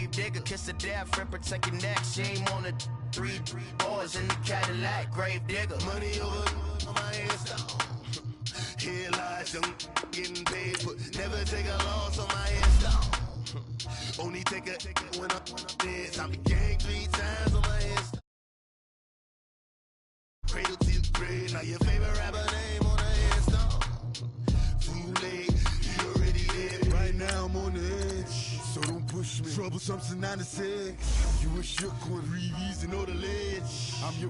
Grave digger, kiss of death, friend protect your neck. Shame on the 3 boys in the Cadillac. Grave digger, money over on my headstone. Here lies young getting paid, but never take a loss on my headstone. Only take a when I'm dead. Time to gang 3 times on my headstone. Cradle to your grave, now your favorite rapper name on the headstone. Too late, you already dead. Right now I'm on the edge, so don't push me. Troublesome to 96. You a shook one, breathe and know the ledge. I'm your,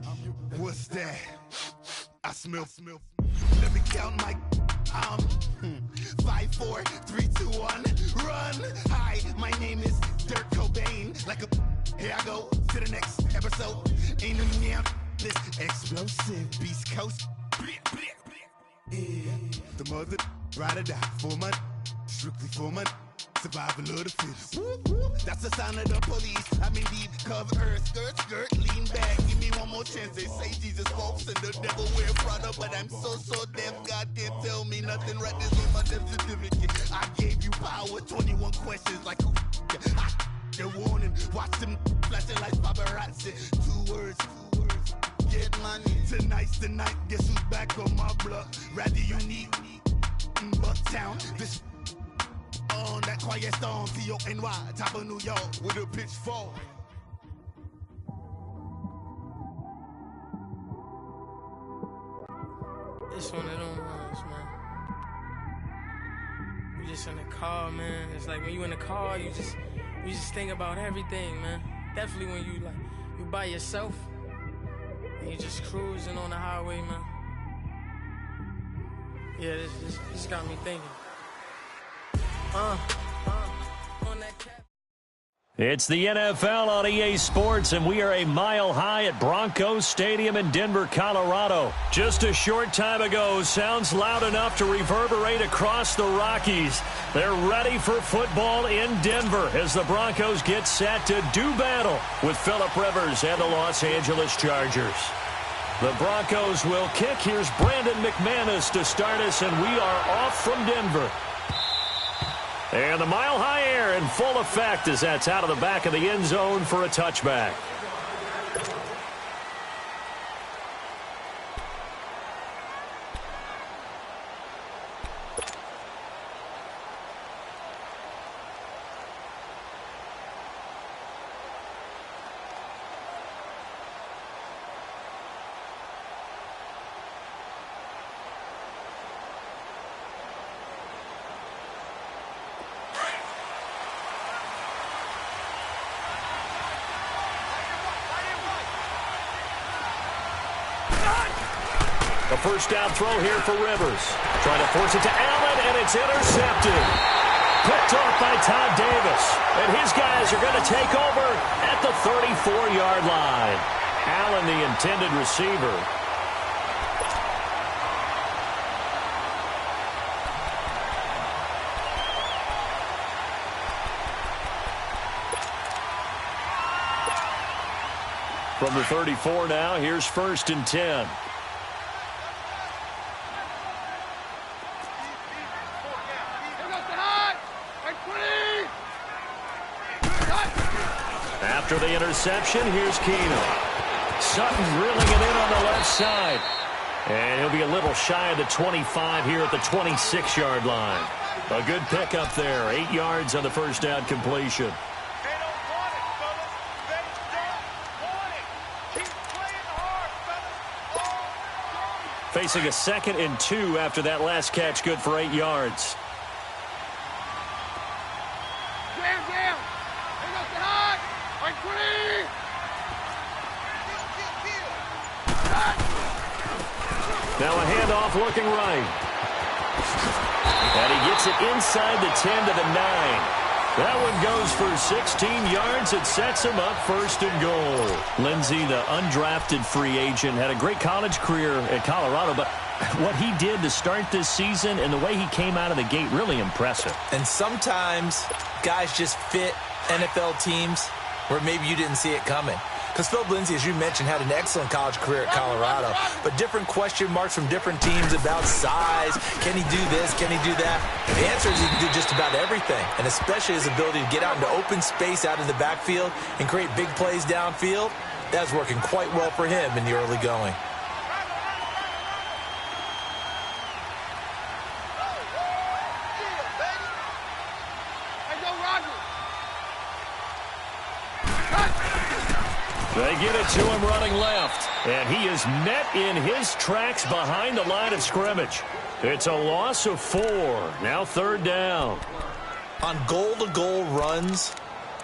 what's that? I smell. Let me count my 5, 4, 3, 2, 1, run. Hi, my name is Dirk Cobain. Like a, here I go to the next episode. Ain't no damn this explosive Beast Coast. Yeah. The mother ride or die for my strictly for my survival of the fittest. That's the sound of the police. I'm indeed cover earth, skirt, lean back. Give me one more chance. They say Jesus walks and the devil wear Prada, but I'm so deaf. God can't tell me nothing. Right this on my death certificate. I gave you power. 21 questions like who? They're warning. Watch them flashing like paparazzi. 2 words. Get money. Tonight's the night. Guess who's back on my block? Rather unique. Bucktown. This on that quiet storm. T-O-N-Y. Top of New York with a pitchfork. It's one of them ones, man. You just in the car, man. It's like when you in the car, you just think about everything, man. Definitely when you by yourself and you just cruising on the highway, man. Yeah, this got me thinking. On that cap. It's the NFL on EA Sports, and we are a mile high at Broncos Stadium in Denver, Colorado. Just a short time ago, sounds loud enough to reverberate across the Rockies. They're ready for football in Denver as the Broncos get set to do battle with Phillip Rivers and the Los Angeles Chargers. The Broncos will kick. Here's Brandon McManus to start us, and we are off from Denver. And the mile-high air in full effect as that's out of the back of the end zone for a touchback. The first down throw here for Rivers. Trying to force it to Allen, and it's intercepted. Picked off by Todd Davis. And his guys are going to take over at the 34-yard line. Allen, the intended receiver. From the 34 now, here's 1st and 10. After the interception, here's Keenum. Sutton drilling it in on the left side. And he'll be a little shy of the 25 here at the 26-yard line. A good pickup there. 8 yards on the first down completion. Facing a 2nd and 2 after that last catch, good for 8 yards. Now a handoff looking right. And he gets it inside the 10 to the 9. That one goes for 16 yards. It sets him up 1st and goal. Lindsey, the undrafted free agent, had a great college career at Colorado, but what he did to start this season and the way he came out of the gate, really impressive. And sometimes guys just fit NFL teams where maybe you didn't see it coming. Because Phil Lindsay, as you mentioned, had an excellent college career at Colorado, but different question marks from different teams about size. Can he do this? Can he do that? The answer is he can do just about everything, and especially his ability to get out into open space out of the backfield and create big plays downfield. That's working quite well for him in the early going. They get it to him running left, and he is met in his tracks behind the line of scrimmage. It's a loss of 4. Now 3rd down. On goal-to-goal runs,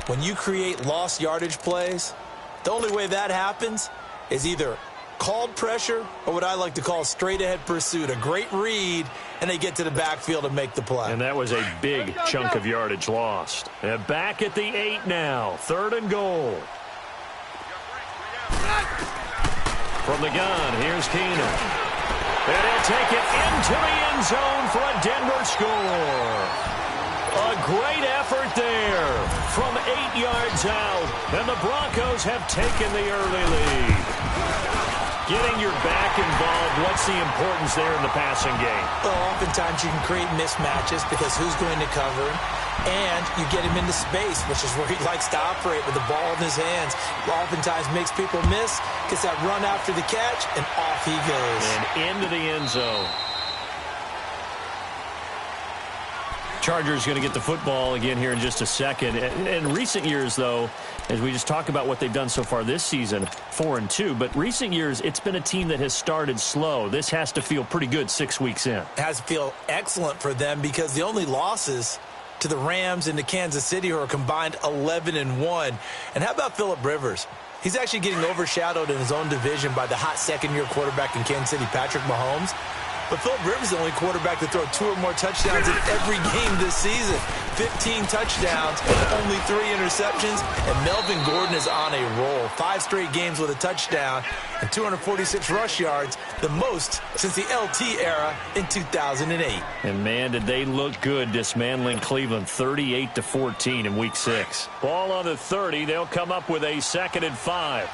when you create lost yardage plays, the only way that happens is either called pressure or what I like to call straight-ahead pursuit, a great read, and they get to the backfield and make the play. And that was a big chunk of yardage lost. And back at the 8 now, 3rd and goal. From the gun, here's Keenan. And he'll take it into the end zone for a Denver score. A great effort there from 8 yards out. And the Broncos have taken the early lead. Getting your back involved, what's the importance there in the passing game? Well, oftentimes you can create mismatches because who's going to cover him? And you get him into space, which is where he likes to operate with the ball in his hands. Oftentimes makes people miss, gets that run after the catch, and off he goes. And into the end zone. Chargers going to get the football again here in just a second. In recent years, though, as we just talk about what they've done so far this season, 4-2, but recent years, it's been a team that has started slow. This has to feel pretty good 6 weeks in. It has to feel excellent for them because the only losses to the Rams and to Kansas City are combined 11-1. And how about Phillip Rivers? He's actually getting overshadowed in his own division by the hot second-year quarterback in Kansas City, Patrick Mahomes. But Phillip Rivers is the only quarterback to throw 2 or more touchdowns in every game this season. 15 touchdowns, only 3 interceptions, and Melvin Gordon is on a roll. 5 straight games with a touchdown and 246 rush yards, the most since the LT era in 2008. And, man, did they look good dismantling Cleveland 38-14 in Week 6. Ball on the 30. They'll come up with a 2nd and 5.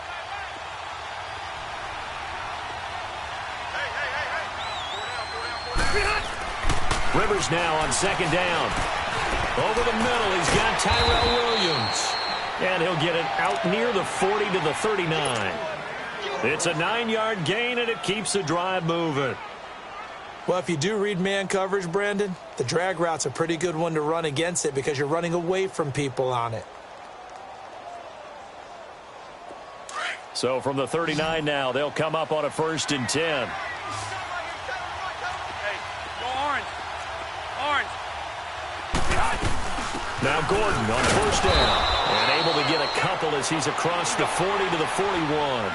Rivers now on 2nd down. Over the middle, he's got Tyrell Williams. And he'll get it out near the 40 to the 39. It's a 9-yard gain, and it keeps the drive moving. Well, if you do read man coverage, Brandon, the drag route's a pretty good one to run against it because you're running away from people on it. So from the 39 now, they'll come up on a 1st and 10. Now Gordon on 1st down. And able to get a couple as he's across the 40 to the 41.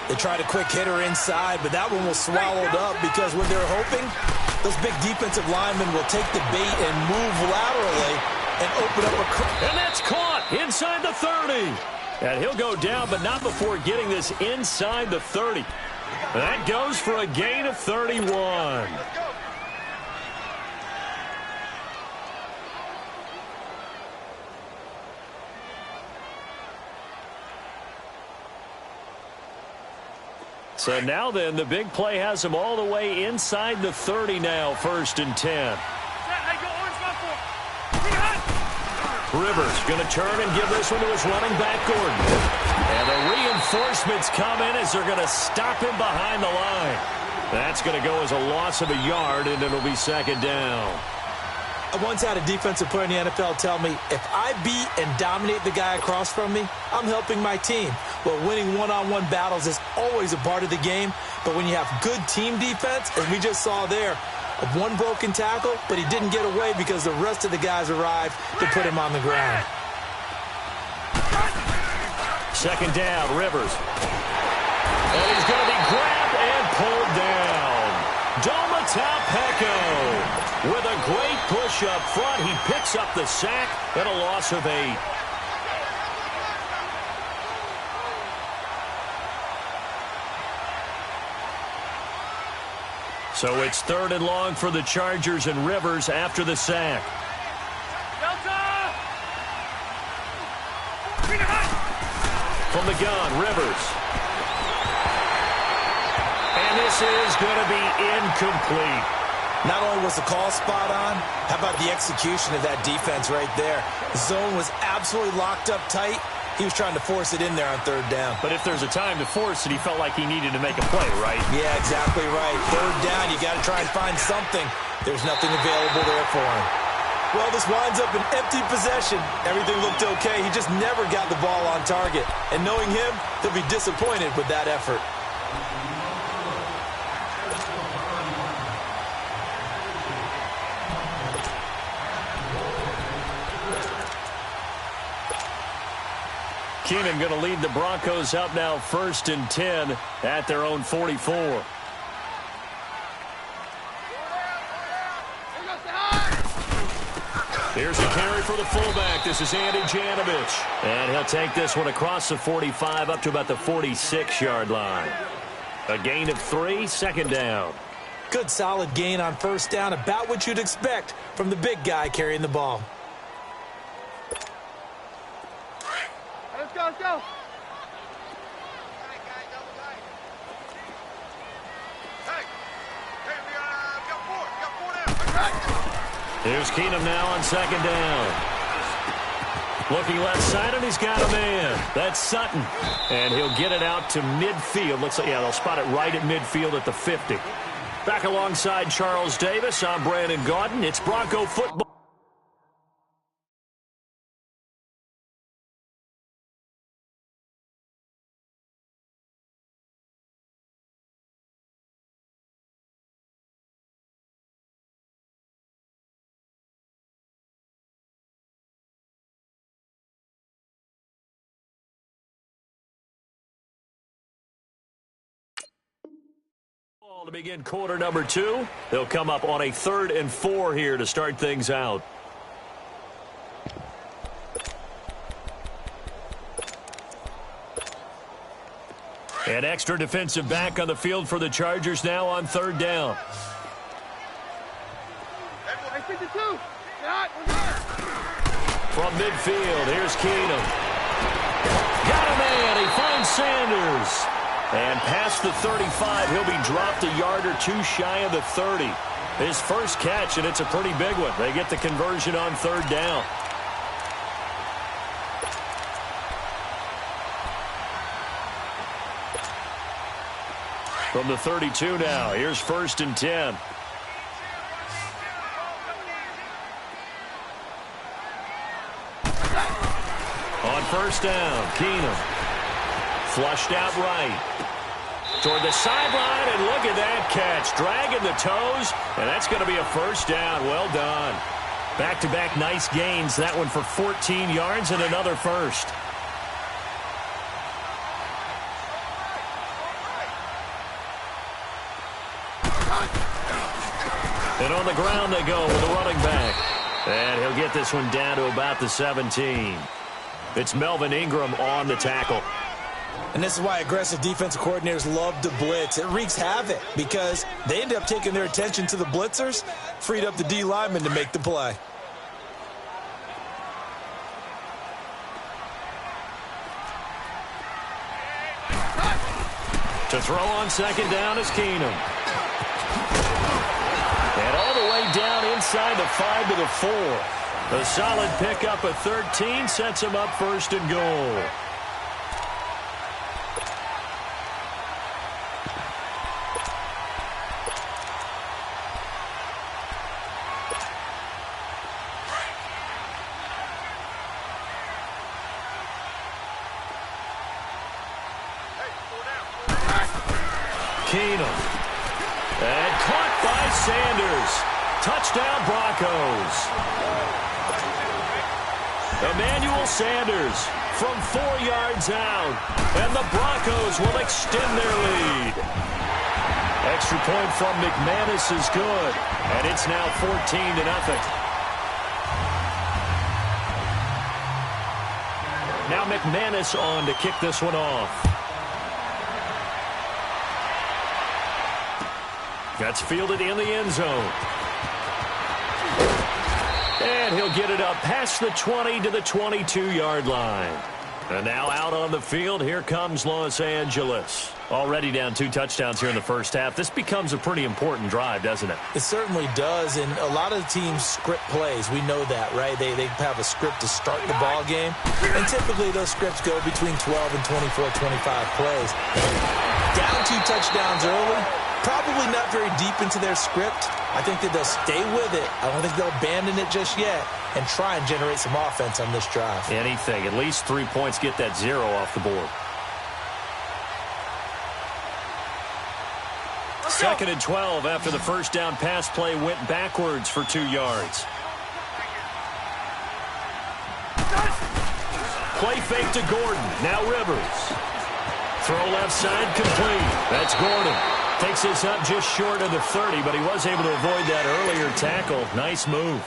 They tried a quick hitter inside, but that one was swallowed up because when they're hoping, those big defensive linemen will take the bait and move laterally and open up a... And that's caught inside the 30. And he'll go down, but not before getting this inside the 30. That goes for a gain of 31. So now then, the big play has him all the way inside the 30 now, 1st and 10. Rivers going to turn and give this one to his running back, Gordon. And the reinforcements come in as they're going to stop him behind the line. That's going to go as a loss of a yard, and it'll be 2nd down. I once had a defensive player in the NFL tell me, if I beat and dominate the guy across from me, I'm helping my team. Well, winning one-on-one battles is always a part of the game, but when you have good team defense, as we just saw there, one broken tackle, but he didn't get away because the rest of the guys arrived to put him on the ground. 2nd down, Rivers. And he's going to be grabbed and pulled down. Domata with a great push up front. He picks up the sack and a loss of 8. So it's 3rd and long for the Chargers, and Rivers after the sack. From the gun, Rivers. And this is going to be incomplete. Not only was the call spot on, how about the execution of that defense right there? The zone was absolutely locked up tight. He was trying to force it in there on third down. But if there's a time to force it, he felt like he needed to make a play, right? Yeah, exactly right. Third down, you got to try and find something. There's nothing available there for him. Well, this winds up an empty possession. Everything looked okay. He just never got the ball on target. And knowing him, he'll be disappointed with that effort. Keenan going to lead the Broncos up now 1st and 10 at their own 44. Here's a carry for the fullback. This is Andy Janovich. And he'll take this one across the 45 up to about the 46-yard line. A gain of 3, 2nd down. Good solid gain on 1st down, about what you'd expect from the big guy carrying the ball. Let's go, let's go. Here's Keenum now on 2nd down. Looking left side, and he's got a man. That's Sutton. And he'll get it out to midfield. Looks like, yeah, they'll spot it right at midfield at the 50. Back alongside Charles Davis, I'm Brandon Gaudin. It's Bronco football. To begin quarter number 2. They'll come up on a 3rd and 4 here to start things out. An extra defensive back on the field for the Chargers now on 3rd down. From midfield, here's Keenum. Got a man, he finds Sanders. And past the 35, he'll be dropped a yard or 2 shy of the 30. His first catch, and it's a pretty big one. They get the conversion on 3rd down. From the 32 now, here's 1st and 10. On 1st down, Keenum. Flushed out right. Toward the sideline, and look at that catch. Dragging the toes, and that's going to be a 1st down. Well done. Back-to-back nice gains. That one for 14 yards and another 1st. And on the ground they go with a running back. And he'll get this one down to about the 17. It's Melvin Ingram on the tackle. And this is why aggressive defensive coordinators love to blitz. It wreaks havoc because they end up taking their attention to the blitzers, freed up the D lineman to make the play. To throw on 2nd down is Keenum. And all the way down inside the 5 to the 4. A solid pickup of 13 sets him up 1st and goal. Keenum. And caught by Sanders. Touchdown, Broncos. Emmanuel Sanders from 4 yards out. And the Broncos will extend their lead. Extra point from McManus is good. And it's now 14-0. Now McManus on to kick this one off. That's fielded in the end zone. And he'll get it up past the 20 to the 22-yard line. And now out on the field, here comes Los Angeles. Already down 2 touchdowns here in the first half. This becomes a pretty important drive, doesn't it? It certainly does, and a lot of the teams script plays. We know that, right? They have a script to start the ball game, and typically those scripts go between 12 and 24, 25 plays. Down 2 touchdowns early, probably not very deep into their script. I think that they'll stay with it. I don't think they'll abandon it just yet and try and generate some offense on this drive. Anything. At least 3 points, get that 0 off the board. 2nd and 12 after the first down pass play went backwards for 2 yards. Play fake to Gordon. Now Rivers. Throw left side complete. That's Gordon. Takes this up just short of the 30, but he was able to avoid that earlier tackle. Nice move.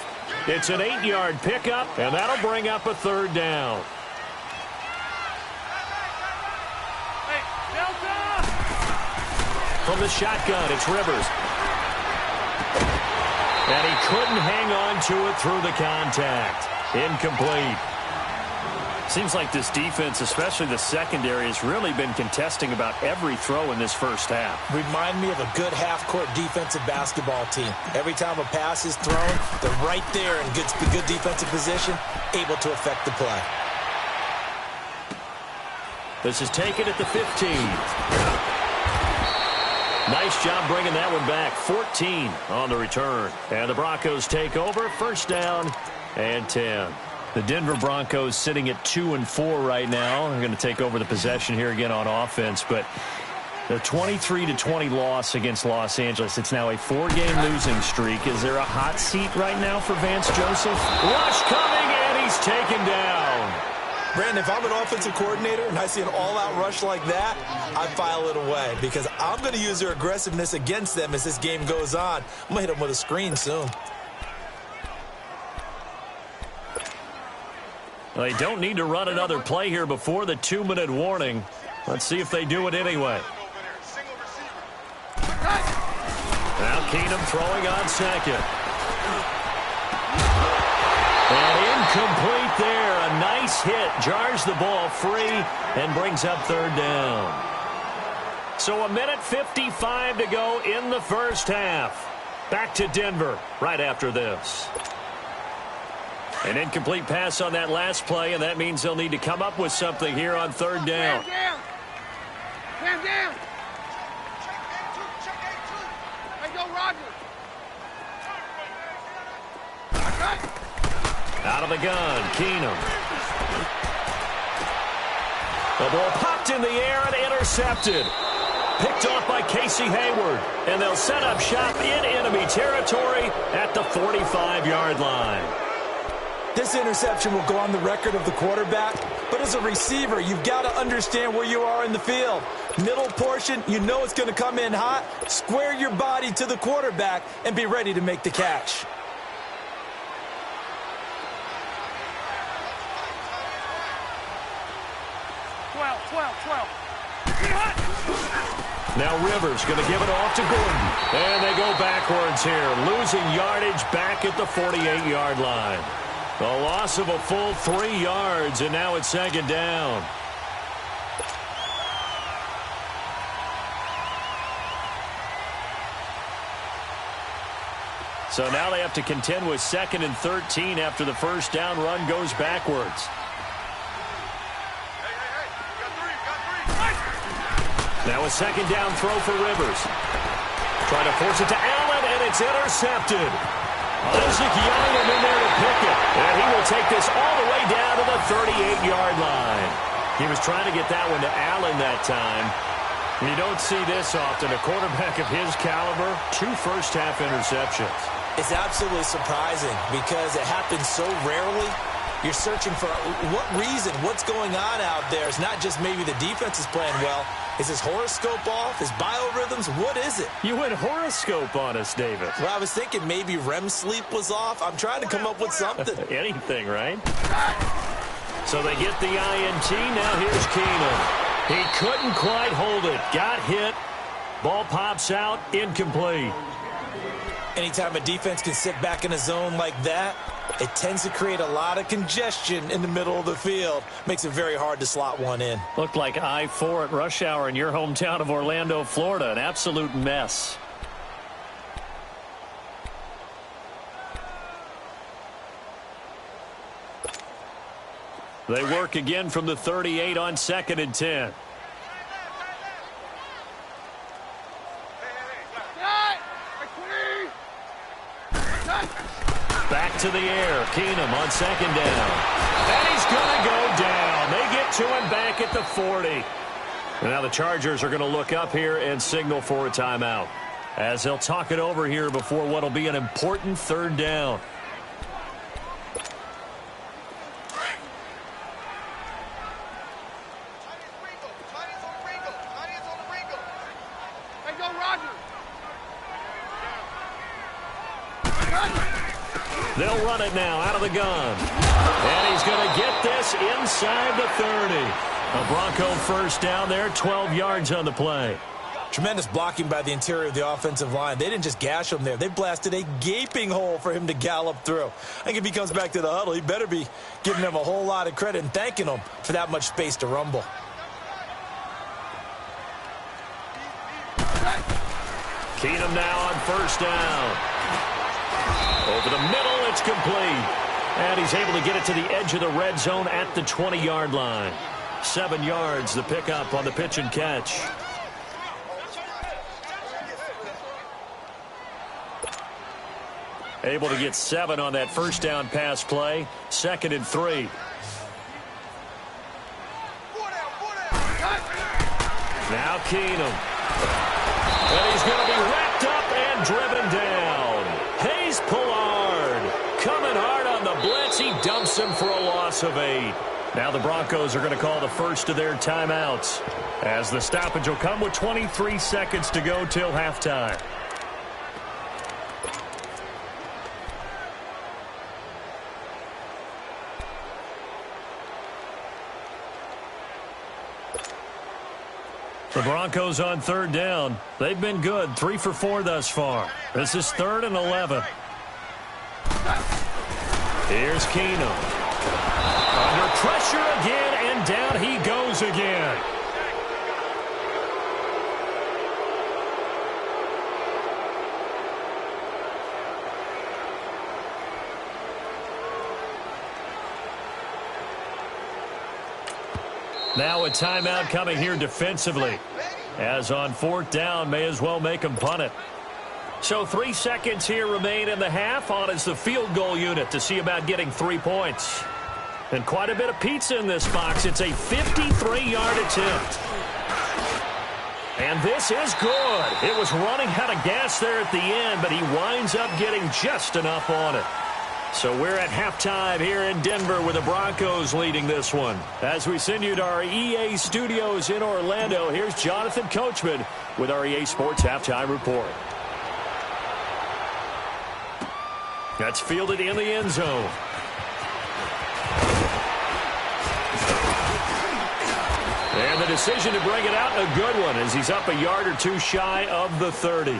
It's an 8-yard pickup, and that'll bring up a 3rd down. From the shotgun, it's Rivers. And he couldn't hang on to it through the contact. Incomplete. Seems like this defense, especially the secondary, has really been contesting about every throw in this first half. Remind me of a good half-court defensive basketball team. Every time a pass is thrown, they're right there in good defensive position, able to affect the play. This is taken at the 15. Nice job bringing that one back. 14 on the return. And the Broncos take over. 1st down and 10. The Denver Broncos sitting at 2-4 right now. They're going to take over the possession here again on offense. But the 23-20 loss against Los Angeles, it's now a 4-game losing streak. Is there a hot seat right now for Vance Joseph? Rush coming, and he's taken down. Brandon, if I'm an offensive coordinator and I see an all-out rush like that, I file it away because I'm going to use their aggressiveness against them as this game goes on. I'm going to hit them with a screen soon. Well, they don't need to run another play here before the 2-minute warning. Let's see if they do it anyway. Now Keenum throwing on 2nd. And incomplete there. A nice hit. Jars the ball free and brings up 3rd down. So 1:55 to go in the first half. Back to Denver right after this. An incomplete pass on that last play, and that means they'll need to come up with something here on 3rd down. Man down. Hey, go, Roger. Out of the gun, Keenum. The ball popped in the air and intercepted. Picked off by Casey Hayward. And they'll set up shop in enemy territory at the 45-yard line. This interception will go on the record of the quarterback, but as a receiver, you've got to understand where you are in the field. Middle portion, you know it's going to come in hot. Square your body to the quarterback and be ready to make the catch. Now Rivers going to give it off to Gordon. And they go backwards here, losing yardage back at the 48-yard line. A loss of a full 3 yards, and now it's 2nd down. So now they have to contend with 2nd and 13 after the first down run goes backwards. Now a 2nd down throw for Rivers. Trying to force it to Allen, and it's intercepted. Isaac Young in there to pick it. And he will take this all the way down to the 38-yard line. He was trying to get that one to Allen that time. You don't see this often. A quarterback of his caliber, 2 first-half interceptions. It's absolutely surprising because it happens so rarely. You're searching for what reason, what's going on out there. It's not just maybe the defense is playing well. Is his horoscope off? His biorhythms? What is it? You went horoscope on us, David. Well, I was thinking maybe REM sleep was off. I'm trying to come up with something. Anything, right? So they get the INT. Now here's Keenum. He couldn't quite hold it. Got hit. Ball pops out. Incomplete. Anytime a defense can sit back in a zone like that, It tends to create a lot of congestion in the middle of the field. Makes it very hard to slot one in. Looked like I-4 at rush hour in your hometown of Orlando, Florida. An absolute mess. They work again from the 38 on 2nd and 10. Back to the air. Keenum on 2nd down. And he's going to go down. They get to him back at the 40. And now the Chargers are going to look up here and signal for a timeout, as they'll talk it over here before what will be an important 3rd down. They'll run it now out of the gun. And he's going to get this inside the 30. A Bronco 1st down there, 12 yards on the play. Tremendous blocking by the interior of the offensive line. They didn't just gash him there. They blasted a gaping hole for him to gallop through. I think if he comes back to the huddle, he better be giving them a whole lot of credit and thanking them for that much space to rumble. Keenum now on 1st down. Over the middle, it's complete. And he's able to get it to the edge of the red zone at the 20-yard line. 7 yards, the pickup on the pitch and catch. Able to get 7 on that 1st down pass play. 2nd and 3. Now Keenum. And he's going to be wrapped up and driven down. Hayes Pollard coming hard on the blitz. He dumps him for a loss of 8. Now the Broncos are going to call the first of their timeouts, as the stoppage will come with 23 seconds to go till halftime. The Broncos on 3rd down. They've been good, 3 for 4 thus far. This is 3rd and 11. Here's Keenum. Under pressure again, and down he goes again. Now a timeout coming here defensively, as on 4th down, may as well make him punt it. So 3 seconds here remain in the half. On is the field goal unit to see about getting 3 points. And quite a bit of pizza in this box. It's a 53-yard attempt. And this is good. It was running out of gas there at the end, but he winds up getting just enough on it. So we're at halftime here in Denver with the Broncos leading this one. As we send you to our EA studios in Orlando, here's Jonathan Coachman with our EA Sports Halftime Report. That's fielded in the end zone. And the decision to bring it out, a good one, as he's up a yard or 2 shy of the 30.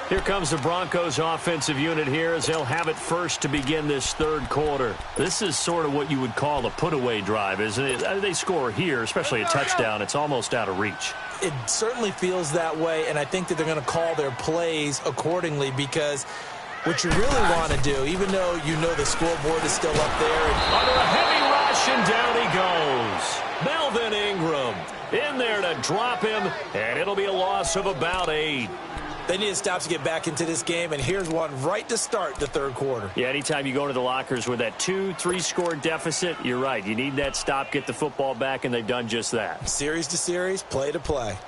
Here comes the Broncos offensive unit here, as they'll have it first to begin this 3rd quarter. This is sort of what you would call a put-away drive, isn't it? They score here, especially a touchdown. It's almost out of reach. It certainly feels that way, and I think that they're going to call their plays accordingly, because what you really want to do, even though you know the scoreboard is still up there. Under a heavy rush, and down he goes. Melvin Ingram in there to drop him, and it'll be a loss of about 8. They need to stop to get back into this game, and here's one right to start the 3rd quarter. Yeah, anytime you go to the lockers with that 2-3 score deficit, you're right. You need that stop, get the football back, and they've done just that. Series to series, play to play.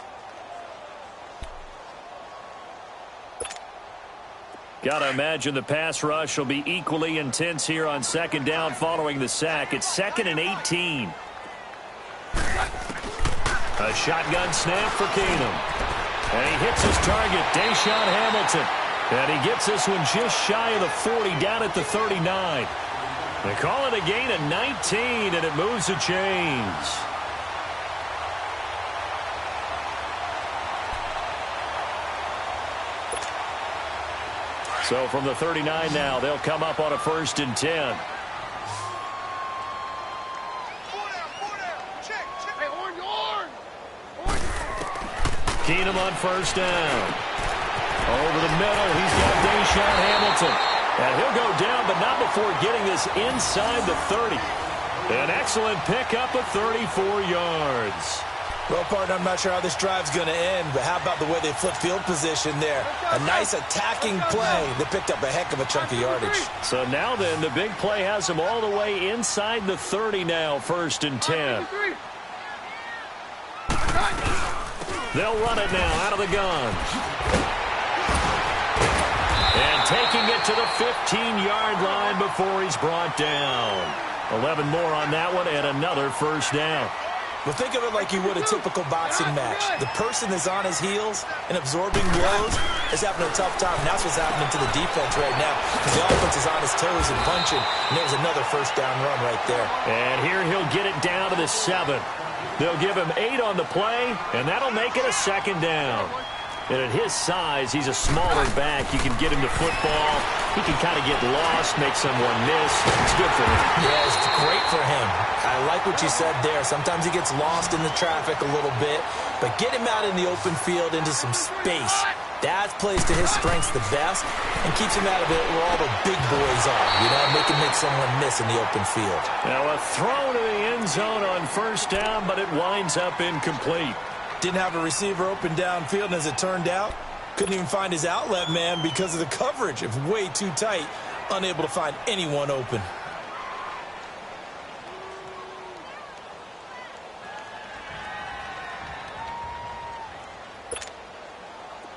Got to imagine the pass rush will be equally intense here on 2nd down following the sack. It's 2nd and 18. A shotgun snap for Keenum. And he hits his target, Deshaun Hamilton. And he gets this one just shy of the 40, down at the 39. They call it a gain of 19, and it moves the chains. So from the 39 now, they'll come up on a 1st and 10. Keenum on 1st down. Over the middle, he's got Deshaun Hamilton. And he'll go down, but not before getting this inside the 30. An excellent pickup of 34 yards. Well, partner, I'm not sure how this drive's going to end, but how about the way they flip field position there? A nice attacking play that picked up a heck of a chunk of yardage. So now then, the big play has them all the way inside the 30 now, 1st and 10. They'll run it now out of the gun. And taking it to the 15-yard line before he's brought down. 11 more on that one and another 1st down. Well, think of it like you would a typical boxing match. The person that's on his heels and absorbing blows is having a tough time. And that's what's happening to the defense right now, because the offense is on his toes and punching. And there's another 1st down run right there. And here he'll get it down to the 7. They'll give him 8 on the play, and that'll make it a 2nd down. And at his size, he's a smaller back. You can get him to football. He can kind of get lost, make someone miss. It's good for him. Yeah, it's great for him. I like what you said there. Sometimes he gets lost in the traffic a little bit, but get him out in the open field into some space. That plays to his strengths the best and keeps him out of it where all the big boys are. You know, make him make someone miss in the open field. Now a throw to the end zone on 1st down, but it winds up incomplete. Didn't have a receiver open downfield, and as it turned out, couldn't even find his outlet man because of the coverage. It was way too tight, unable to find anyone open.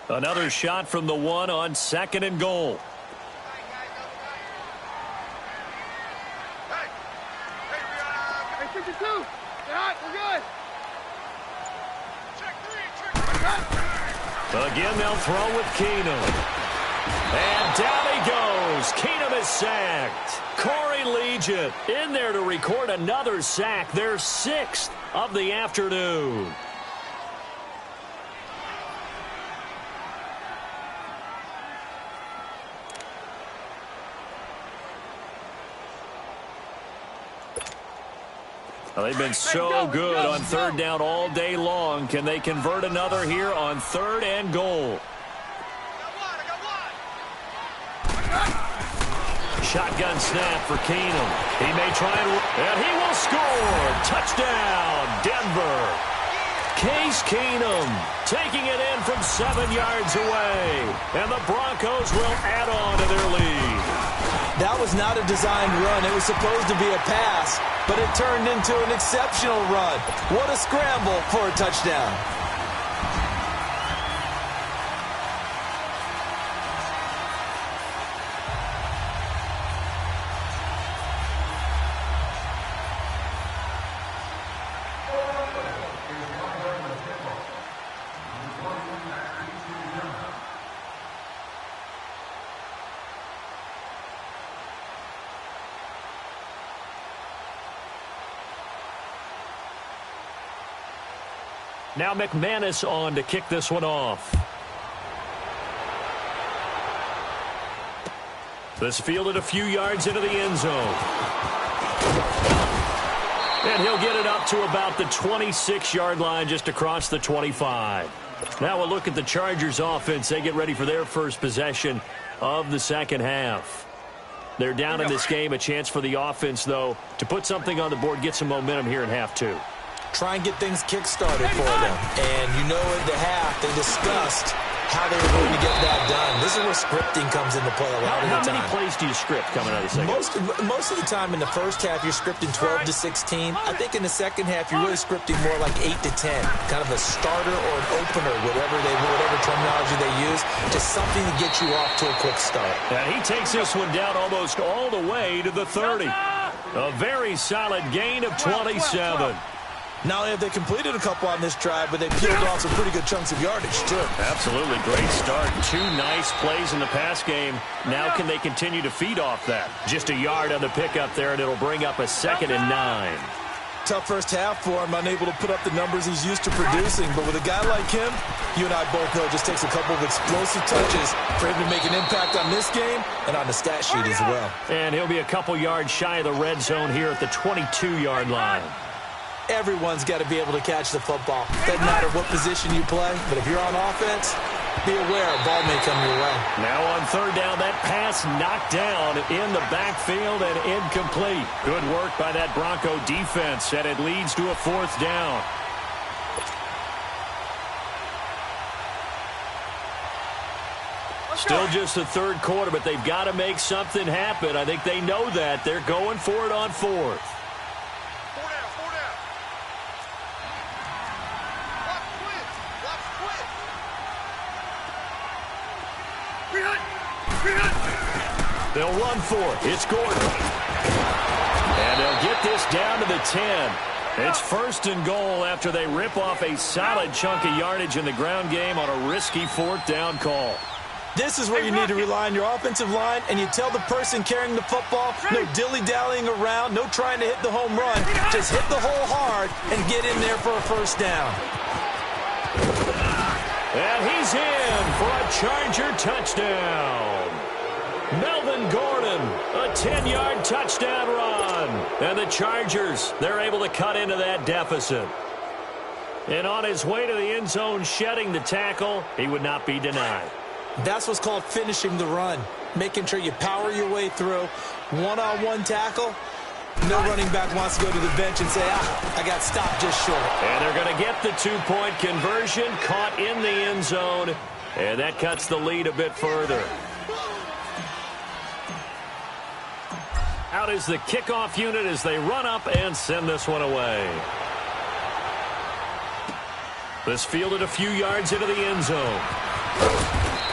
Another shot from the 1 on 2nd and goal. Hey, 52. Yeah, we're good. Again, they'll throw with Keenum. And down he goes. Keenum is sacked. Corey Legion in there to record another sack. Their 6th of the afternoon. Well, they've been so good on 3rd down all day long. Can they convert another here on 3rd and goal? Shotgun snap for Keenum. He may try and he will score. Touchdown, Denver. Case Keenum taking it in from 7 yards away. And the Broncos will add on to their lead. That was not a designed run. It was supposed to be a pass, but it turned into an exceptional run. What a scramble for a touchdown. Now McManus on to kick this one off. This fielded a few yards into the end zone. And he'll get it up to about the 26-yard line, just across the 25. Now we'll look at the Chargers offense. They get ready for their first possession of the 2nd half. They're down in this game. A chance for the offense, though, to put something on the board, get some momentum here in half 2. Try and get things kick-started for them. And you know in the half, they discussed how they were going to get that done. This is where scripting comes into play a lot of the time. How many plays do you script coming out of the second? Most of the time in the first half, you're scripting 12 to 16. I think in the second half, you're really scripting more like 8 to 10. Kind of a starter or an opener, whatever terminology they use. Just something to get you off to a quick start. And he takes this one down almost all the way to the 30. A very solid gain of 27. Not only have they completed a couple on this drive, but they peeled off some pretty good chunks of yardage, too. Absolutely. Great start. 2 nice plays in the pass game. Now can they continue to feed off that? Just a yard on the pickup there, and it'll bring up a 2nd and 9. tough first half for him, unable to put up the numbers he's used to producing. But with a guy like him, you and I both know it just takes a couple of explosive touches for him to make an impact on this game and on the stat sheet as well. And he'll be a couple yards shy of the red zone here at the 22-yard line. Everyone's got to be able to catch the football. Doesn't matter what position you play, but if you're on offense, be aware a ball may come your way. Now on third down, that pass knocked down in the backfield and incomplete. Good work by that Bronco defense, and it leads to a fourth down. Still just the third quarter, but they've got to make something happen. I think they know that. They're going for it on fourth. They'll run for it. It's Gordon. And they'll get this down to the 10. It's first and goal after they rip off a solid chunk of yardage in the ground game on a risky fourth down call. This is where you need to rely on your offensive line, and you tell the person carrying the football, no dilly-dallying around, no trying to hit the home run. Just hit the hole hard and get in there for a first down. And he's in for a Charger touchdown. Melvin Gordon, a 10-yard touchdown run. And the Chargers, they're able to cut into that deficit. And on his way to the end zone, shedding the tackle, he would not be denied. That's what's called finishing the run, making sure you power your way through. One-on-one tackle, no running back wants to go to the bench and say, I got stopped just short. And they're going to get the two-point conversion, caught in the end zone, and that cuts the lead a bit further. Out is the kickoff unit as they run up and send this one away. This fielded a few yards into the end zone.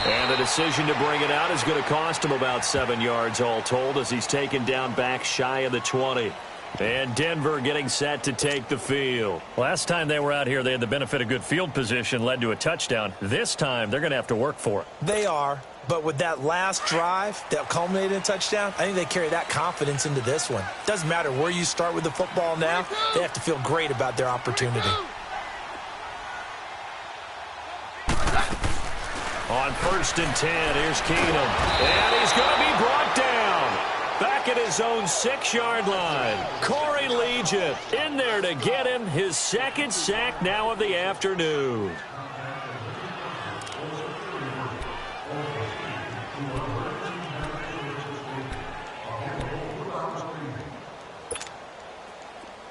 And the decision to bring it out is going to cost him about 7 yards all told as he's taken down back shy of the 20. And Denver getting set to take the field. Last time they were out here, they had the benefit of good field position, led to a touchdown. This time, they're going to have to work for it. They are, but with that last drive that culminated in a touchdown, I think they carry that confidence into this one. Doesn't matter where you start with the football now, they have to feel great about their opportunity. On first and 10, here's Keenum. And he's going to be brought down. Back at his own 6-yard line. Corey Legion in there to get him his second sack now of the afternoon.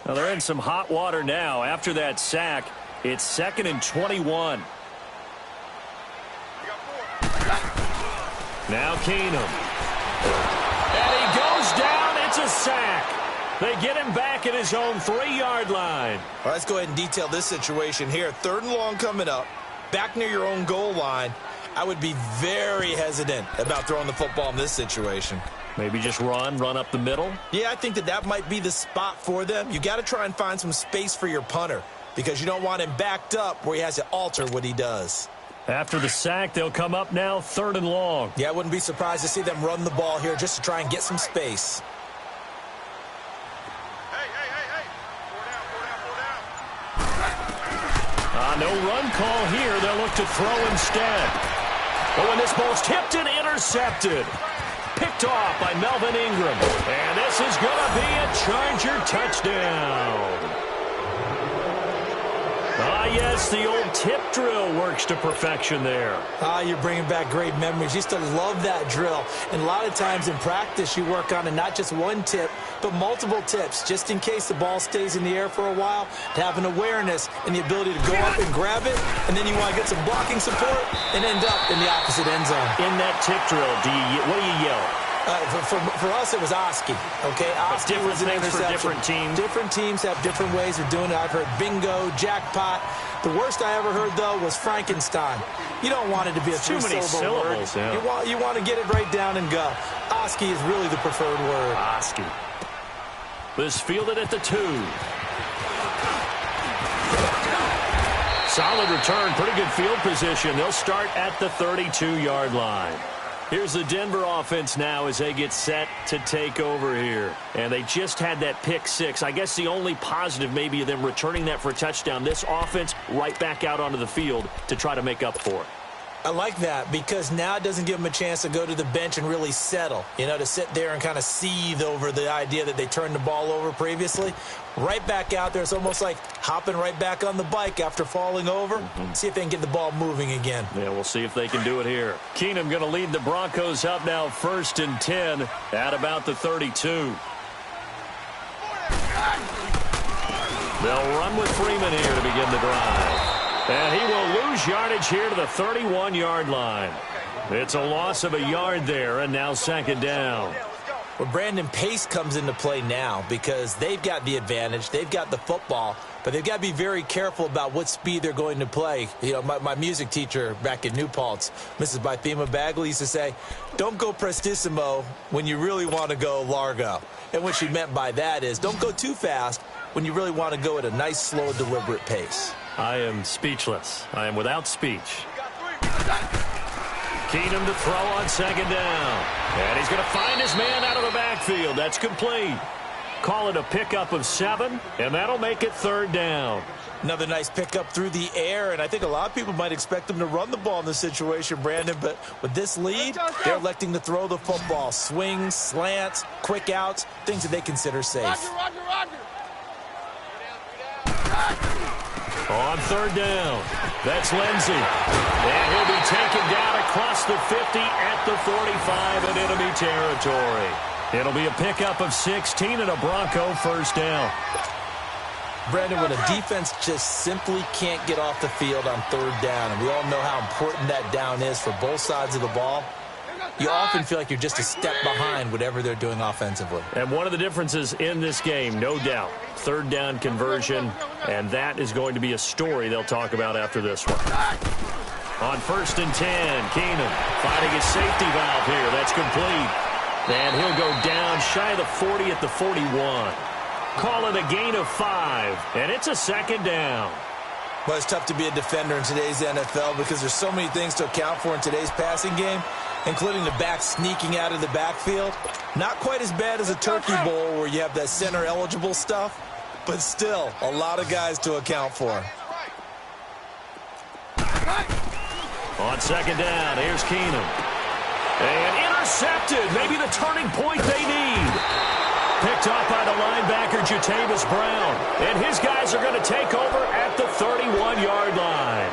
Now they're in some hot water now. After that sack, it's 2nd and 21. Now Keenum. And he goes down. It's a sack. They get him back at his own 3-yard line. All right, let's go ahead and detail this situation here. 3rd and long coming up. Back near your own goal line. I would be very hesitant about throwing the football in this situation. Maybe just run up the middle? Yeah, I think that might be the spot for them. You got to try and find some space for your punter because you don't want him backed up where he has to alter what he does. After the sack, they'll come up now 3rd and long. Yeah, I wouldn't be surprised to see them run the ball here just to try and get some space. Hey. 4 down. No run call here. They'll look to throw instead. Oh, and this ball's tipped and intercepted. Picked off by Melvin Ingram. And this is going to be a Charger touchdown. Yes, the old tip drill works to perfection there. You're bringing back great memories. Used to love that drill. And a lot of times in practice, you work on it, not just one tip, but multiple tips, just in case the ball stays in the air for a while, to have an awareness and the ability to go up and grab it, and then you want to get some blocking support and end up in the opposite end zone. In that tip drill, what do you yell? For us, it was Oski. Okay, Oski was an interception. For different teams. Different teams have different ways of doing it. I've heard bingo, jackpot. The worst I ever heard, though, was Frankenstein. You don't want it to be a three-syllable word. Yeah. You want to get it right down and go. Oski is really the preferred word. Oski. This fielded at the 2. Solid return, pretty good field position. They'll start at the 32-yard line. Here's the Denver offense now as they get set to take over here. And they just had that pick six. I guess the only positive maybe of them returning that for a touchdown. This offense right back out onto the field to try to make up for it. I like that because now it doesn't give them a chance to go to the bench and really settle, to sit there and kind of seethe over the idea that they turned the ball over previously. Right back out there. It's almost like hopping right back on the bike after falling over. See if they can get the ball moving again. Yeah, we'll see if they can do it here. Keenum going to lead the Broncos up now 1st and 10 at about the 32. They'll run with Freeman here to begin the drive. And he will lose yardage here to the 31-yard line. It's a loss of a yard there, and now 2nd down. Well, Brandon, pace comes into play now because they've got the advantage. They've got the football, but they've got to be very careful about what speed they're going to play. My music teacher back in New Paltz, Mrs. Bythema Bagley, used to say, don't go prestissimo when you really want to go largo. And what she meant by that is don't go too fast when you really want to go at a nice, slow, deliberate pace. I am speechless. I am without speech. Keenum to throw on 2nd down. And he's going to find his man out of the backfield. That's complete. Call it a pickup of 7, and that'll make it 3rd down. Another nice pickup through the air, and I think a lot of people might expect them to run the ball in this situation, Brandon, but with this lead, they're electing to throw the football. Swings, slants, quick outs, things that they consider safe. Roger. On 3rd down, that's Lindsey. And he'll be taken down across the 50 at the 45 in enemy territory. It'll be a pickup of 16 and a Bronco 1st down. Brandon, when a defense just simply can't get off the field on 3rd down, and we all know how important that down is for both sides of the ball, you often feel like you're just a step behind whatever they're doing offensively. And one of the differences in this game, no doubt, 3rd down conversion, and that is going to be a story they'll talk about after this one. On 1st and 10, Keenum finding his safety valve here. That's complete. And he'll go down shy of the 40 at the 41. Call it a gain of 5, and it's a 2nd down. Well, it's tough to be a defender in today's NFL because there's so many things to account for in today's passing game, including the back sneaking out of the backfield. Not quite as bad as a turkey bowl where you have that center-eligible stuff, but still a lot of guys to account for. On 2nd down, here's Keenum. And intercepted, maybe the turning point they need. Picked off by the linebacker, Jatavis Brown. And his guys are going to take over at the 31-yard line.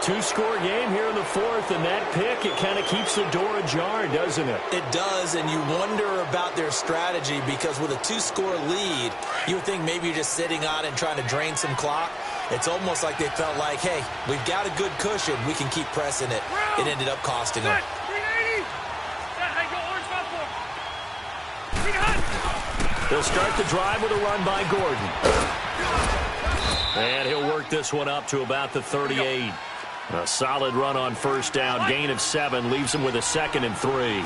2-score game here in the 4th, and that pick, it kind of keeps the door ajar, doesn't it? It does, and you wonder about their strategy because with a 2-score lead, you would think maybe you're just sitting on it and trying to drain some clock. It's almost like they felt like, hey, we've got a good cushion. We can keep pressing it. It ended up costing them. They'll start the drive with a run by Gordon. And he'll work this one up to about the 38. A solid run on 1st down. Gain of 7 leaves him with a 2nd and 3.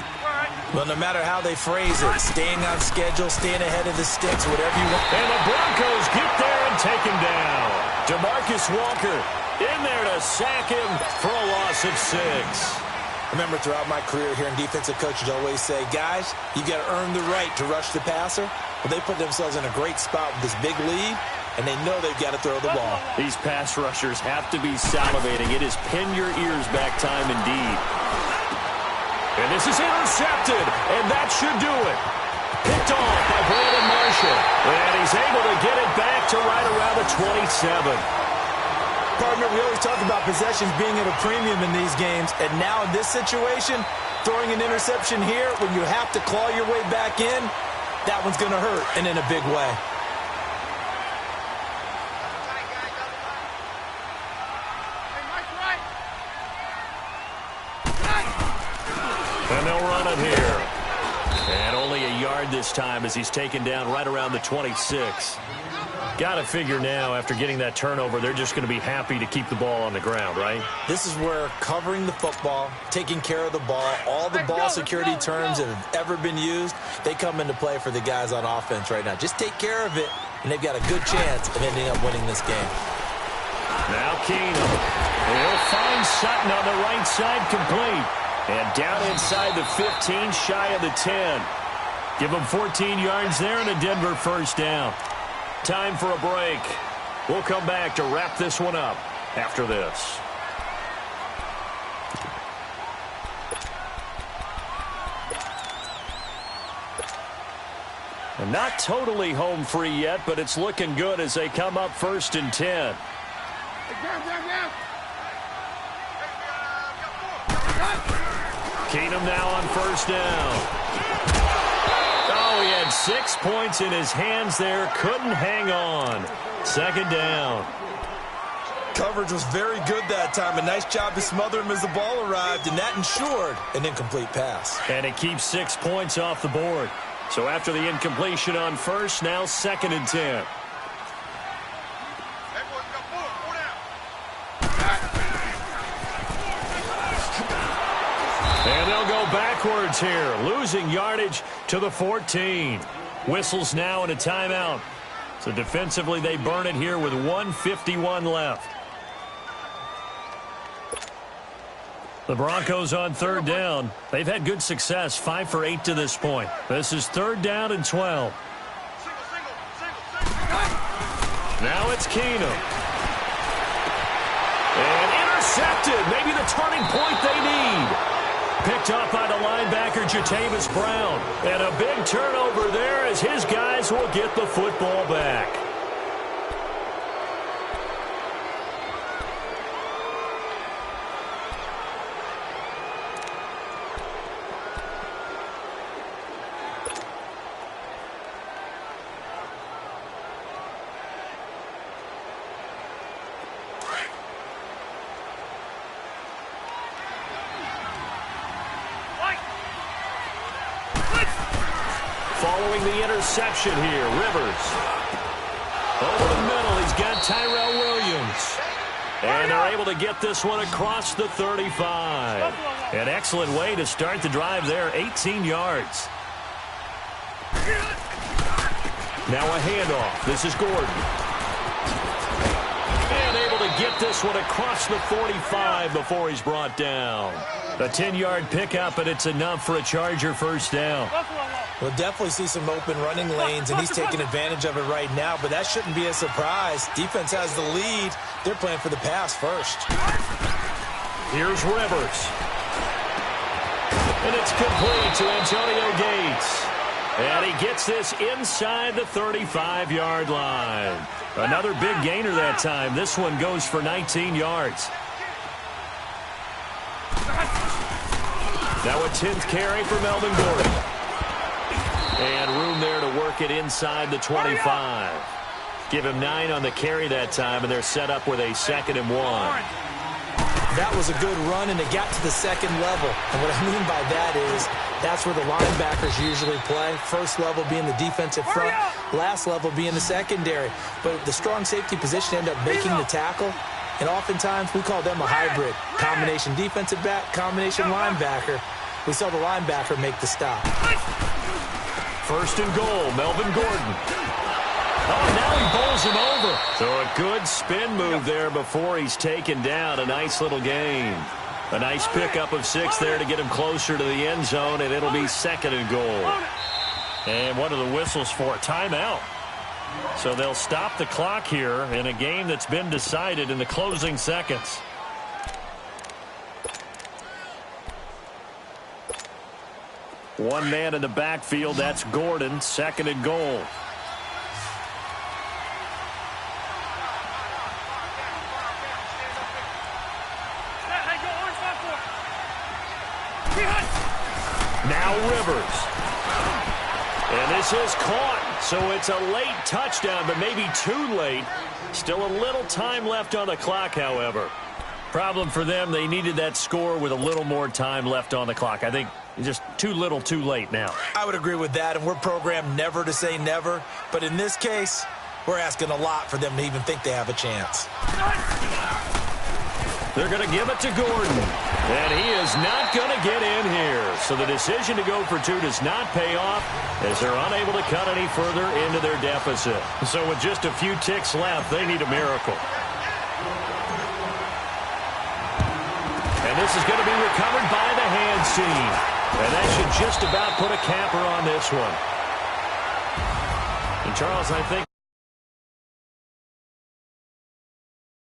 Well, no matter how they phrase it, staying on schedule, staying ahead of the sticks, whatever you want. And the Broncos get there and take him down. DeMarcus Walker in there to sack him for a loss of 6. Remember, throughout my career here in defensive coaches always say, guys, you got to earn the right to rush the passer. Well, they put themselves in a great spot with this big lead, and they know they've got to throw the ball. These pass rushers have to be salivating. It is pin your ears back time indeed. And this is intercepted, and that should do it. Picked off by Brandon Marshall, and he's able to get it back to right around the 27. Partner, we always talk about possessions being at a premium in these games, and now in this situation, throwing an interception here when you have to claw your way back in, that one's going to hurt, and in a big way. And they'll run it here. And only a yard this time as he's taken down right around the 26. Got to figure now, after getting that turnover, they're just going to be happy to keep the ball on the ground, right? This is where covering the football, taking care of the ball, all the ball security terms that have ever been used, they come into play for the guys on offense right now. Just take care of it, and they've got a good chance of ending up winning this game. Now Keenum. He'll find Sutton on the right side, complete. And down inside the 15, shy of the 10. Give them 14 yards there and a Denver first down. Time for a break. We'll come back to wrap this one up after this. And not totally home free yet, but it's looking good as they come up 1st and 10. Keenum now on 1st down. Oh, he had 6 points in his hands there. Couldn't hang on. 2nd down. Coverage was very good that time. A nice job to smother him as the ball arrived, and that ensured an incomplete pass. And it keeps 6 points off the board. So after the incompletion on 1st, now 2nd and 10. And they'll go backwards here, losing yardage to the 14. Whistles now and a timeout. So defensively, they burn it here with 1:51 left. The Broncos on 3rd down. They've had good success, 5 for 8 to this point. This is 3rd down and 12. Now it's Keenum. And intercepted. Maybe the turning point they need. Picked up by the linebacker, Jatavis Brown. And a big turnover there as his guys will get the football back. Following the interception here, Rivers. Over the middle, he's got Tyrell Williams. And they're able to get this one across the 35. An excellent way to start the drive there, 18 yards. Now a handoff. This is Gordon. And able to get this one across the 45 before he's brought down. A 10-yard pickup, and it's enough for a Charger first down. We'll definitely see some open running lanes, and he's taking advantage of it right now, but that shouldn't be a surprise. Defense has the lead. They're playing for the pass first. Here's Rivers. And it's complete to Antonio Gates. And he gets this inside the 35-yard line. Another big gainer that time. This one goes for 19 yards. Now a 10th carry for Melvin Gordon. And room there to work it inside the 25. Give him 9 on the carry that time, and they're set up with a 2nd and 1. That was a good run, and it got to the 2nd level. And what I mean by that is that's where the linebackers usually play. First level being the defensive front, last level being the secondary. But the strong safety position ended up making the tackle. And oftentimes we call them a hybrid. Combination defensive back, combination linebacker. We saw the linebacker make the stop. 1st and goal, Melvin Gordon. Oh, now he bowls him over. So a good spin move there before he's taken down. A nice little gain. A nice pickup of 6 there to get him closer to the end zone, and it'll be 2nd and goal. And what are the whistles for? Timeout. So they'll stop the clock here in a game that's been decided in the closing seconds. One man in the backfield, that's Gordon, 2nd and goal. Now Rivers. And this is caught, so it's a late touchdown, but maybe too late. Still a little time left on the clock, however. Problem for them, they needed that score with a little more time left on the clock. I think just too little, too late now. I would agree with that, and we're programmed never to say never. But in this case, we're asking a lot for them to even think they have a chance. They're going to give it to Gordon. And he is not going to get in here. So the decision to go for 2 does not pay off as they're unable to cut any further into their deficit. So with just a few ticks left, they need a miracle. And this is going to be recovered by the hands team. And that should just about put a capper on this one. And Charles, I think